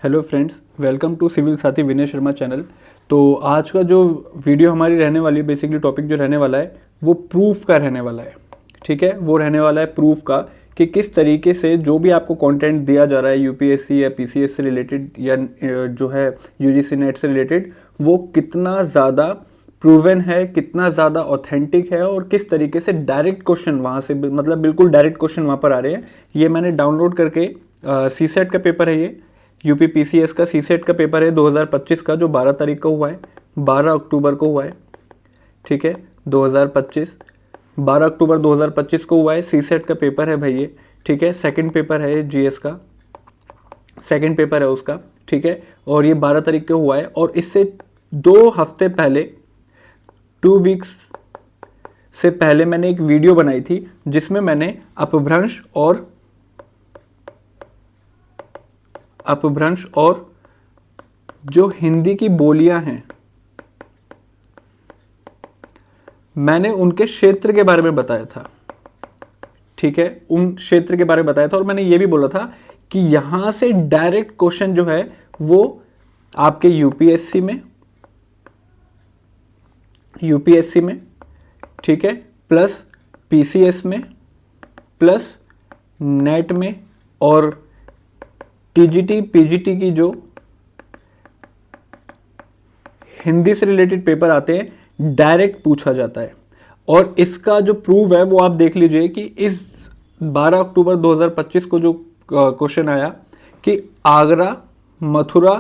Hello friends, welcome to Civil Sathi Vinay Sharma channel. तो आज का जो वीडियो हमारी रहने वाली है, बेसिकली टॉपिक जो रहने वाला है वो प्रूफ का रहने वाला है। ठीक है, वो रहने वाला है प्रूफ का कि किस तरीके से जो भी आपको कंटेंट दिया जा रहा है यूपीएससी या पीसीएस से रिलेटेड या जो है यूजीसी नेट से रिलेटेड, वो कितना ज़्यादा प्रूवन है, कितना ज़्यादा ऑथेंटिक है और किस तरीके से डायरेक्ट क्वेश्चन वहाँ से मतलब बिल्कुल डायरेक्ट क्वेश्चन वहाँ पर आ रहे हैं। ये मैंने डाउनलोड करके सी सेट का पेपर है, ये यूपी पीसीएस का सी सेट का पेपर है 2025 का, जो 12 तारीख को हुआ है, 12 अक्टूबर को हुआ है। ठीक है, 2025 12 अक्टूबर 2025 को हुआ है, सी सेट का पेपर है भाई ये। ठीक है, सेकंड पेपर है जीएस का, सेकंड पेपर है उसका। ठीक है, और ये 12 तारीख को हुआ है और इससे 2 हफ्ते पहले, 2 वीक्स से पहले मैंने एक वीडियो बनाई थी जिसमें मैंने अपभ्रंश और जो हिंदी की बोलियां हैं, मैंने उनके क्षेत्र के बारे में बताया था। ठीक है, उन क्षेत्र के बारे में बताया था और मैंने ये भी बोला था कि यहां से डायरेक्ट क्वेश्चन जो है वो आपके यूपीएससी में, ठीक है, प्लस पीसीएस में, प्लस नेट में और टीजीटी पीजीटी की जो हिंदी से रिलेटेड पेपर आते हैं, डायरेक्ट पूछा जाता है। और इसका जो प्रूफ है वो आप देख लीजिए कि इस 12 अक्टूबर 2025 को जो क्वेश्चन आया कि आगरा मथुरा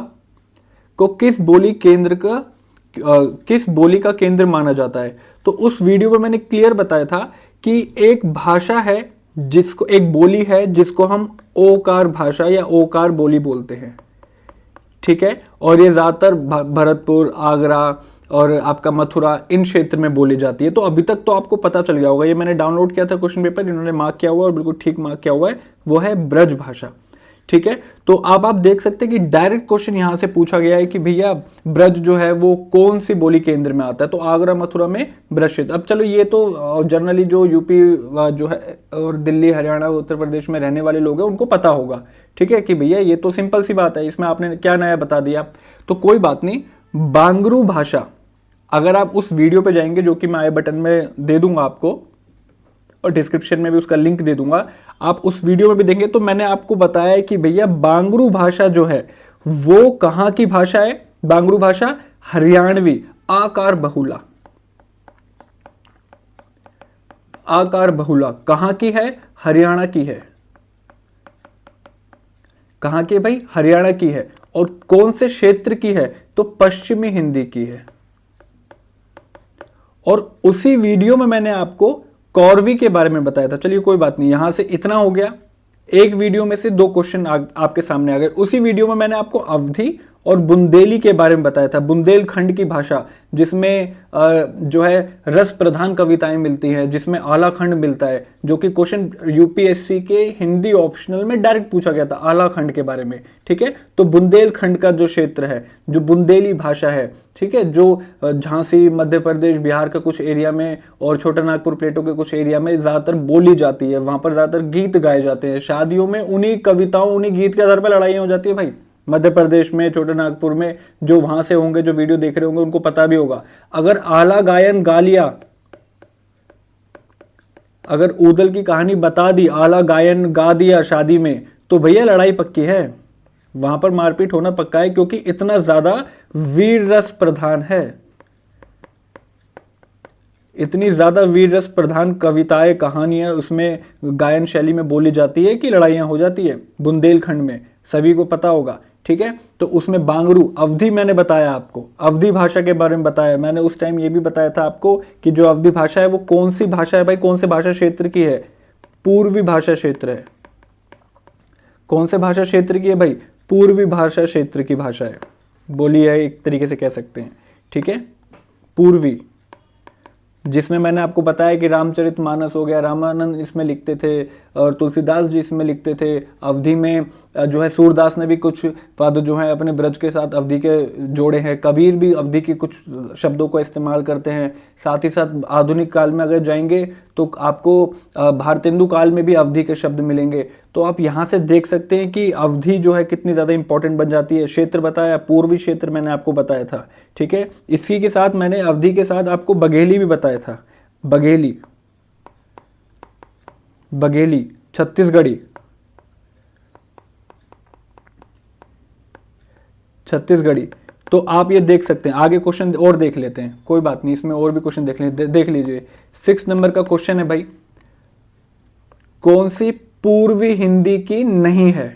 को किस बोली का केंद्र माना जाता है। तो उस वीडियो में मैंने क्लियर बताया था कि एक भाषा है, जिसको एक बोली है जिसको हम ओकार भाषा या ओकार बोली बोलते हैं। ठीक है, और ये ज़्यादातर भरतपुर, आगरा और आपका मथुरा, इन क्षेत्र में बोली जाती है। तो अभी तक तो आपको पता चल गया होगा, ये मैंने डाउनलोड किया था क्वेश्चन पेपर, इन्होंने मार्क किया हुआ और बिल्कुल ठीक मार्क किया हुआ है, वो है ब्रज भाषा। ठीक है, तो अब आप देख सकते हैं कि डायरेक्ट क्वेश्चन यहां से पूछा गया है कि भैया ब्रज जो है वो कौन सी बोली केंद्र में आता है, तो आगरा मथुरा में ब्रज क्षेत्र। अब चलो, ये तो जनरली जो यूपी जो है और दिल्ली हरियाणा उत्तर प्रदेश में रहने वाले लोग हैं उनको पता होगा। ठीक है कि भैया ये तो सिंपल सी बात है, इसमें आपने क्या नया बता दिया। तो कोई बात नहीं, बांगरू भाषा, अगर आप उस वीडियो पे जाएंगे जो कि मैं आई बटन में दे दूंगा आपको और डिस्क्रिप्शन में भी उसका लिंक दे दूंगा, आप उस वीडियो में भी देंगे तो मैंने आपको बताया है कि भैया बांगरू भाषा जो है वो कहां की भाषा है। बांगरू भाषा हरियाणवी, आकार बहुला, आकार बहुला कहां की है? हरियाणा की है। कहां की है भाई? हरियाणा की है। और कौन से क्षेत्र की है? तो पश्चिमी हिंदी की है। और उसी वीडियो में मैंने आपको कौरवी के बारे में बताया था। चलिए कोई बात नहीं, यहां से इतना हो गया, एक वीडियो में से 2 क्वेश्चन आपके सामने आ गए। उसी वीडियो में मैंने आपको अवधी और बुंदेली के बारे में बताया था, बुंदेलखंड की भाषा जिसमें जो है रस प्रधान कविताएं मिलती हैं, जिसमें आलाखंड मिलता है, जो कि क्वेश्चन यूपीएससी के हिंदी ऑप्शनल में डायरेक्ट पूछा गया था आलाखंड के बारे में। ठीक है, तो बुंदेलखंड का जो क्षेत्र है, जो बुंदेली भाषा है, ठीक है, जो झांसी, मध्य प्रदेश, बिहार का कुछ एरिया में और छोटा नागपुर प्लेटो के कुछ एरिया में ज्यादातर बोली जाती है। वहां पर ज्यादातर गीत गाए जाते हैं, शादियों में उन्हीं कविताओं, उन्हीं गीत के आधार पर लड़ाइयां हो जाती है भाई। मध्य प्रदेश में, छोटे नागपुर में, जो वहां से होंगे, जो वीडियो देख रहे होंगे, उनको पता भी होगा। अगर आला गायन गा लिया, अगर ऊदल की कहानी बता दी, आला गायन गा दिया शादी में, तो भैया लड़ाई पक्की है, वहां पर मारपीट होना पक्का है, क्योंकि इतना ज्यादा वीर रस प्रधान है, इतनी ज्यादा वीर रस प्रधान कविताएं, कहानियां उसमें गायन शैली में बोली जाती है कि लड़ाइयां हो जाती है बुंदेलखंड में, सभी को पता होगा। ठीक है, तो उसमें बांगरू, अवधी मैंने बताया आपको, अवधी भाषा के बारे में बताया मैंने। उस टाइम ये भी बताया था आपको कि जो अवधी भाषा है वो कौन सी भाषा है भाई, कौन से भाषा क्षेत्र की है? पूर्वी भाषा क्षेत्र है। कौन से भाषा क्षेत्र की है भाई? पूर्वी भाषा क्षेत्र की भाषा है, बोली है, एक तरीके से कह सकते हैं। ठीक है, पूर्वी, जिसमें मैंने आपको बताया कि रामचरितमानस हो गया, रामानंद इसमें लिखते थे और तुलसीदास जी इसमें लिखते थे। अवधी में जो है सूरदास ने भी कुछ पद जो है अपने ब्रज के साथ अवधी के जोड़े हैं। कबीर भी अवधी के कुछ शब्दों को इस्तेमाल करते हैं। साथ ही साथ आधुनिक काल में अगर जाएंगे तो आपको भारतेंदु काल में भी अवधी के शब्द मिलेंगे। तो आप यहाँ से देख सकते हैं कि अवधि जो है कितनी ज़्यादा इंपॉर्टेंट बन जाती है। क्षेत्र बताया, पूर्वी क्षेत्र मैंने आपको बताया था, ठीक है। इसी के साथ मैंने अवधि के साथ आपको बघेली भी बताया था। बघेली, बघेली छत्तीसगढ़ी, छत्तीसगढ़ी। तो आप ये देख सकते हैं। आगे क्वेश्चन और देख लेते हैं, कोई बात नहीं, इसमें और भी क्वेश्चन देख लीजिए। 6 नंबर का क्वेश्चन है भाई, कौन सी पूर्वी हिंदी की नहीं है?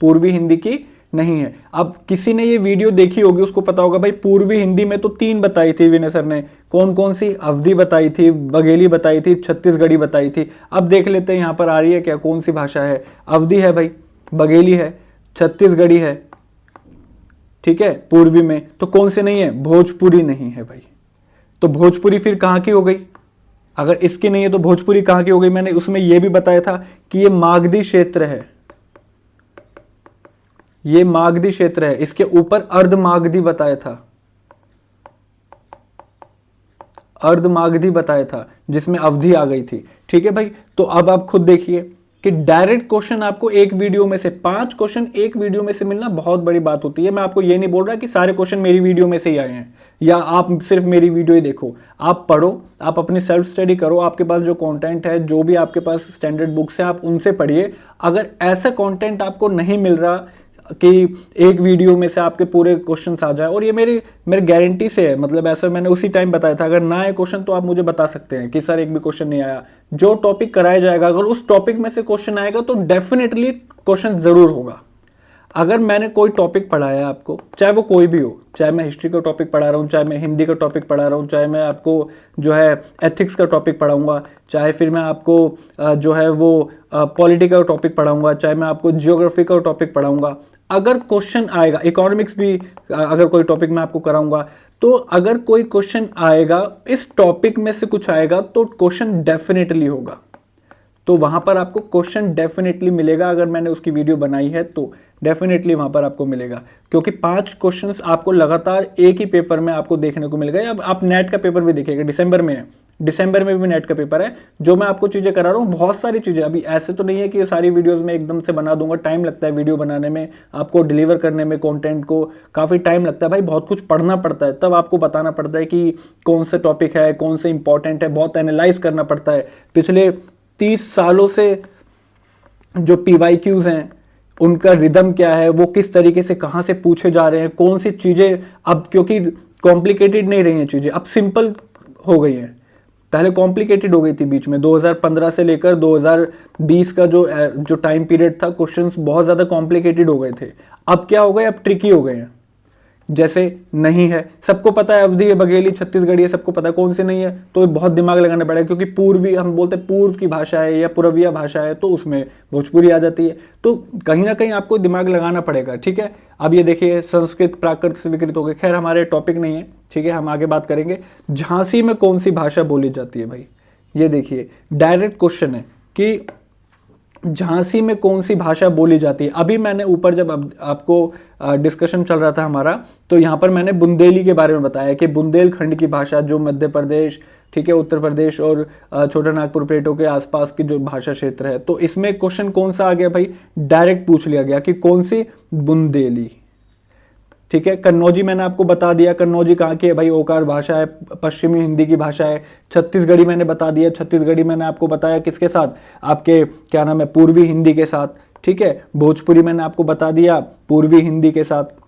पूर्वी हिंदी की नहीं है। अब किसी ने ये वीडियो देखी होगी, उसको पता होगा भाई पूर्वी हिंदी में तो 3 बताई थी विनय सर ने। कौन कौन सी? अवधी बताई थी, बघेली बताई थी, छत्तीसगढ़ी बताई थी। अब देख लेते हैं यहाँ पर आ रही है क्या, कौन सी भाषा है। अवधी है भाई, बघेली है, छत्तीसगढ़ी है, ठीक है पूर्वी में। तो कौन से नहीं है? भोजपुरी नहीं है भाई। तो भोजपुरी फिर कहाँ की हो गई? अगर इसकी नहीं है तो भोजपुरी कहाँ की हो गई? मैंने उसमें यह भी बताया था कि ये मागधी क्षेत्र है, ये मागधी क्षेत्र है। इसके ऊपर अर्ध मागधी बताया था, अर्ध मागधी बताया था, जिसमें अवधि आ गई थी, ठीक है भाई। तो अब आप खुद देखिए कि डायरेक्ट क्वेश्चन आपको एक वीडियो में से 5 क्वेश्चन एक वीडियो में से मिलना बहुत बड़ी बात होती है। मैं आपको ये नहीं बोल रहा कि सारे क्वेश्चन मेरी वीडियो में से ही आए हैं या आप सिर्फ मेरी वीडियो ही देखो। आप पढ़ो, आप अपनी सेल्फ स्टडी करो, आपके पास जो कंटेंट है, जो भी आपके पास स्टैंडर्ड बुक्स हैं, आप उनसे पढ़िए। अगर ऐसा कंटेंट आपको नहीं मिल रहा कि एक वीडियो में से आपके पूरे क्वेश्चंस आ जाए, और ये मेरी गारंटी से है, मतलब ऐसा मैंने उसी टाइम बताया था, अगर ना आए क्वेश्चन तो आप मुझे बता सकते हैं कि सर एक भी क्वेश्चन नहीं आया। जो टॉपिक कराया जाएगा, अगर उस टॉपिक में से क्वेश्चन आएगा तो डेफिनेटली क्वेश्चन जरूर होगा। अगर मैंने कोई टॉपिक पढ़ाया आपको, चाहे वो कोई भी हो, चाहे मैं हिस्ट्री का टॉपिक पढ़ा रहा हूँ, चाहे मैं हिंदी का टॉपिक पढ़ा रहा हूँ, चाहे मैं आपको जो है एथिक्स का टॉपिक पढ़ाऊंगा, चाहे फिर मैं आपको जो है वो पॉलिटिकल टॉपिक पढ़ाऊंगा, चाहे मैं आपको जियोग्राफी का टॉपिक पढ़ाऊंगा, अगर क्वेश्चन आएगा, इकोनॉमिक्स भी अगर कोई टॉपिक मैं आपको कराऊंगा, तो अगर कोई क्वेश्चन आएगा, इस टॉपिक में से कुछ आएगा, तो क्वेश्चन डेफिनेटली होगा। तो वहां पर आपको क्वेश्चन डेफिनेटली मिलेगा। अगर मैंने उसकी वीडियो बनाई है तो डेफिनेटली वहां पर आपको मिलेगा, क्योंकि 5 क्वेश्चंस आपको लगातार एक ही पेपर में आपको देखने को मिलेगा। अब आप नेट का पेपर भी देखिएगा, दिसंबर में है, दिसंबर में भी नेट का पेपर है। जो मैं आपको चीज़ें करा रहा हूँ, बहुत सारी चीज़ें, अभी ऐसे तो नहीं है कि ये सारी वीडियोस में एकदम से बना दूंगा। टाइम लगता है वीडियो बनाने में, आपको डिलीवर करने में कंटेंट को काफ़ी टाइम लगता है भाई। बहुत कुछ पढ़ना पड़ता है, तब आपको बताना पड़ता है कि कौन से टॉपिक है, कौन से इंपॉर्टेंट है, बहुत एनालाइज करना पड़ता है। पिछले 30 सालों से जो PYQs हैं, उनका रिदम क्या है, वो किस तरीके से कहाँ से पूछे जा रहे हैं, कौन सी चीज़ें, अब क्योंकि कॉम्प्लिकेटेड नहीं रही हैं चीज़ें, अब सिंपल हो गई हैं। पहले कॉम्प्लिकेटेड हो गई थी बीच में, 2015 से लेकर 2020 का जो टाइम पीरियड था, क्वेश्चंस बहुत ज़्यादा कॉम्प्लिकेटेड हो गए थे। अब क्या हो गए? अब ट्रिकी हो गए हैं। जैसे नहीं है, सबको पता है अवधी है, बघेली, छत्तीसगढ़ी है, सबको पता है। कौन सी नहीं है? तो बहुत दिमाग लगाना पड़ेगा, क्योंकि पूर्वी, हम बोलते हैं पूर्व की भाषा है या पूर्वीय भाषा है, तो उसमें भोजपुरी आ जाती है। तो कहीं ना कहीं आपको दिमाग लगाना पड़ेगा, ठीक है। अब ये देखिए, संस्कृत प्राकृत से विकृत हो गए, खैर हमारे टॉपिक नहीं है, ठीक है, हम आगे बात करेंगे। झांसी में कौन सी भाषा बोली जाती है भाई? ये देखिए, डायरेक्ट क्वेश्चन है कि झांसी में कौन सी भाषा बोली जाती है। अभी मैंने ऊपर जब आपको डिस्कशन चल रहा था हमारा, तो यहाँ पर मैंने बुंदेली के बारे में बताया कि बुंदेलखंड की भाषा, जो मध्य प्रदेश, ठीक है, उत्तर प्रदेश और छोटा नागपुर प्लेटो के आसपास की जो भाषा क्षेत्र है, तो इसमें क्वेश्चन कौन सा आ गया भाई? डायरेक्ट पूछ लिया गया कि कौन सी? बुंदेली, ठीक है। कन्नौजी मैंने आपको बता दिया, कन्नौजी कहाँ की है भाई? ओकार भाषा है, पश्चिमी हिंदी की भाषा है। छत्तीसगढ़ी मैंने बता दिया, छत्तीसगढ़ी मैंने आपको बताया किसके साथ? आपके क्या नाम है, पूर्वी हिंदी के साथ, ठीक है। भोजपुरी मैंने आपको बता दिया पूर्वी हिंदी के साथ,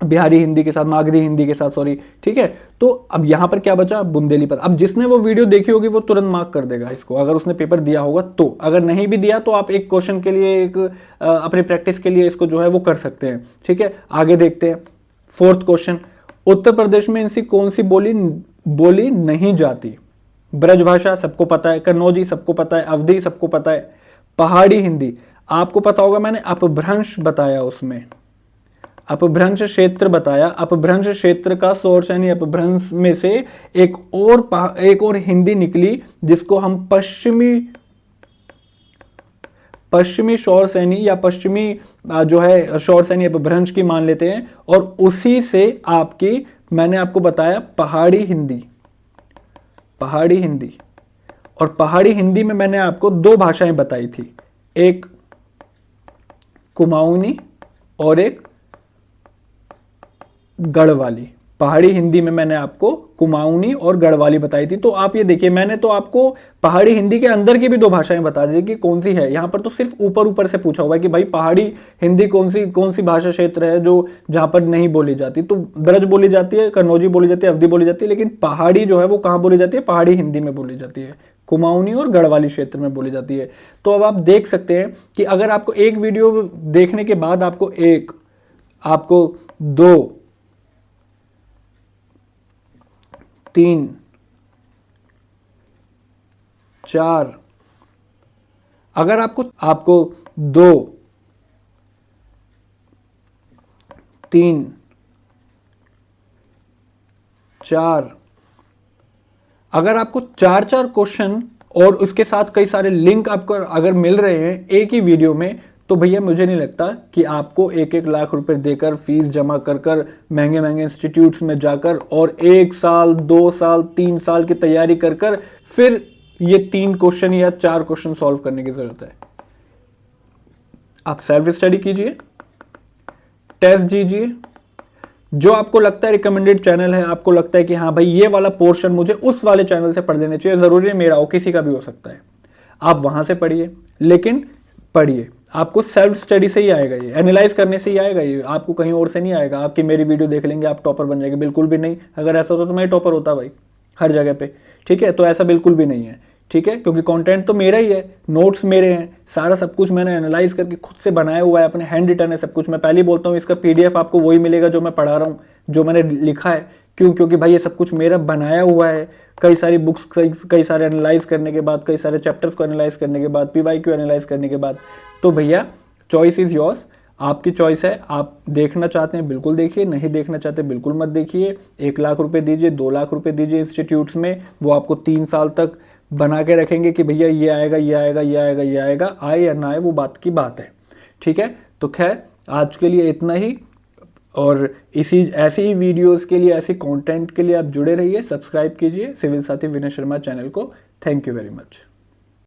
बिहारी हिंदी के साथ, मागधी हिंदी के साथ, सॉरी, ठीक है। तो अब यहां पर क्या बचा? बुंदेली पर। अब जिसने वो वीडियो देखी होगी वो तुरंत मार्क कर देगा इसको, अगर उसने पेपर दिया होगा तो। अगर नहीं भी दिया तो आप एक क्वेश्चन के लिए, एक अपनी प्रैक्टिस के लिए इसको जो है वो कर सकते हैं, ठीक है। आगे देखते हैं 4th क्वेश्चन, उत्तर प्रदेश में इनसी कौन सी बोली नहीं जाती? ब्रजभाषा सबको पता है, कन्नौजी सबको पता है, अवधी सबको पता है, पहाड़ी हिंदी आपको पता होगा, मैंने अपभ्रंश बताया, उसमें अपभ्रंश क्षेत्र बताया। अपभ्रंश क्षेत्र का सोर्स यानी अपभ्रंश में से एक और हिंदी निकली, जिसको हम पश्चिमी शौर सैनी या पश्चिमी जो है शौर सैनी अपभ्रंश की मान लेते हैं, और उसी से आपकी, मैंने आपको बताया पहाड़ी हिंदी। पहाड़ी हिंदी, और पहाड़ी हिंदी में मैंने आपको 2 भाषाएं बताई थी, एक कुमाऊनी और एक गढ़वाली। पहाड़ी हिंदी में मैंने आपको कुमाऊनी और गढ़वाली बताई थी। तो आप ये देखिए, मैंने तो आपको पहाड़ी हिंदी के अंदर की भी दो भाषाएं बता दी कि कौन सी है। यहाँ पर तो सिर्फ ऊपर ऊपर से पूछा हुआ है कि भाई पहाड़ी हिंदी कौन सी भाषा क्षेत्र है जो जहाँ पर नहीं बोली जाती। तो ब्रज बोली जाती है, कन्नौजी बोली जाती है, अवधी बोली जाती है, लेकिन पहाड़ी जो है वो कहाँ बोली जाती है? पहाड़ी हिंदी में बोली जाती है, कुमाऊनी और गढ़वाली क्षेत्र में बोली जाती है। तो अब आप देख सकते हैं कि अगर आपको एक वीडियो देखने के बाद आपको 2, 3, 4, अगर आपको 2, 3, 4, अगर आपको 4 क्वेश्चन और उसके साथ कई सारे लिंक आपको अगर मिल रहे हैं एक ही वीडियो में, तो भैया मुझे नहीं लगता कि आपको 1-1 लाख रुपए देकर फीस जमा कर महंगे महंगे इंस्टीट्यूट्स में जाकर और 1 साल 2 साल 3 साल की तैयारी कर फिर ये 3 क्वेश्चन या 4 क्वेश्चन सॉल्व करने की जरूरत है। आप सेल्फ स्टडी कीजिए, टेस्ट दीजिए, जो आपको लगता है रिकमेंडेड चैनल है, आपको लगता है कि हाँ भाई ये वाला पोर्शन मुझे उस वाले चैनल से पढ़ लेना चाहिए, जरूरी है मेरा हो, किसी का भी हो सकता है, आप वहां से पढ़िए। लेकिन पढ़िए, आपको सेल्फ स्टडी से ही आएगा, ये एनालाइज करने से ही आएगा, ये आपको कहीं और से नहीं आएगा। आपकी मेरी वीडियो देख लेंगे आप टॉपर बन जाएंगे, बिल्कुल भी नहीं। अगर ऐसा होता तो मैं टॉपर होता भाई हर जगह पे, ठीक है? तो ऐसा बिल्कुल भी नहीं है, ठीक है? क्योंकि कंटेंट तो मेरा ही है, नोट्स मेरे हैं, सारा सब कुछ मैंने एनालाइज करके खुद से बनाया हुआ है, अपने हैंड रिटन है सब कुछ। मैं पहले ही बोलता हूँ इसका पीडीएफ आपको वही मिलेगा जो मैं पढ़ा रहा हूँ, जो मैंने लिखा है। क्यों? क्योंकि भाई ये सब कुछ मेरा बनाया हुआ है, कई सारी बुक्स, कई सारे एनालाइज करने के बाद, कई सारे चैप्टर्स को एनालाइज करने के बाद, पीवाईक्यू एनालाइज करने के बाद। तो भैया चॉइस इज योर्स, आपकी चॉइस है। आप देखना चाहते हैं बिल्कुल देखिए, नहीं देखना चाहते बिल्कुल मत देखिए। 1 लाख रुपए दीजिए, 2 लाख रुपए दीजिए इंस्टीट्यूट्स में, वो आपको 3 साल तक बना के रखेंगे कि भैया ये आएगा, ये आएगा, ये आएगा, ये आएगा। आए या ना आए वो बात की बात है, ठीक है? तो खैर आज के लिए इतना ही, और ऐसी ही वीडियोस के लिए, ऐसे कंटेंट के लिए आप जुड़े रहिए, सब्सक्राइब कीजिए सिविल साथी विनय शर्मा चैनल को। Thank you very much.